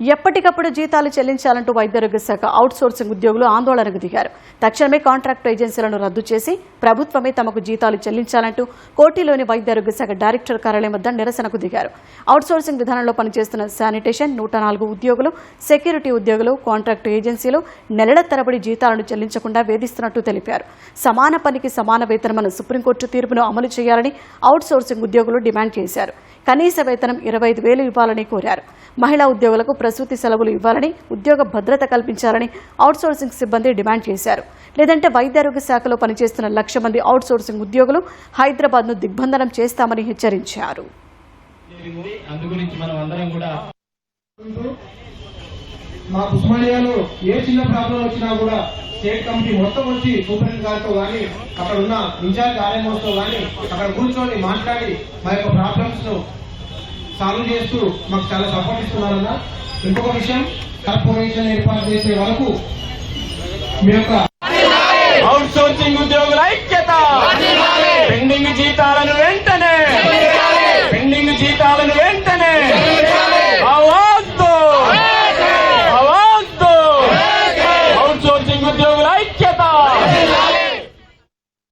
ఎప్పటికప్పుడు జీతాలు చెల్లించాలంటూ వైద్యారోగ్య శాఖ అవుట్సోర్సింగ్ ఉద్యోగులు ఆందోళనకు దిగారు. తక్షణమే కాంట్రాక్టు ఏజెన్సీలను రద్దు చేసి ప్రభుత్వమే తమకు జీతాలు చెల్లించాలంటూ కోటిలోని వైద్యారోగ్య శాఖ డైరెక్టర్ కార్యాలయం వద్ద నిరసనకు దిగారు. అవుట్సోర్సింగ్ విధానంలో పనిచేస్తున్న శానిటేషన్ 104 ఉద్యోగులు, సెక్యూరిటీ ఉద్యోగులు కాంట్రాక్టు ఏజెన్సీలు నెలల తరబడి జీతాలను చెల్లించకుండా వేధిస్తున్నట్టు తెలిపారు. సమాన పనికి సమాన వేతనమన్న సుప్రీంకోర్టు తీర్పును అమలు చేయాలని అవుట్సోర్సింగ్ ఉద్యోగులు డిమాండ్ చేశారు. కనీస వేతనం 25,000 ఇవ్వాలని కోరారు. మహిళా ఉద్యోగులకు ప్రసూతి సెలవులు ఇవ్వాలని, ఉద్యోగ భద్రత కల్పించాలని అవుట్సోర్సింగ్ సిబ్బంది డిమాండ్ చేశారు. లేదంటే వైద్యారోగ్య శాఖలో పనిచేస్తున్న 1,00,000 మంది అవుట్సోర్సింగ్ ఉద్యోగులు హైదరాబాద్ను దిగ్బంధనం చేస్తామని హెచ్చరించారు. స్టేట్ కమిటీ మొత్తం వచ్చి సూపరింటెండెంట్ గారితో కానీ అక్కడ ఉన్న ఇన్ఛార్జ్ ఆర్ఎంఓస్తో కానీ అక్కడ కూర్చొని మాట్లాడి మా యొక్క ప్రాబ్లమ్స్ ను సాల్వ్ చేస్తూ మాకు చాలా సపోర్ట్ ఇస్తున్నారన్న. ఇంకొక విషయం, కార్పొరేషన్ ఏర్పాటు చేసే వరకు మీ యొక్క అవుట్ సోర్సింగ్ ఉద్యోగుల ఐక్యత, పెండింగ్ జీతాలను వెంటనే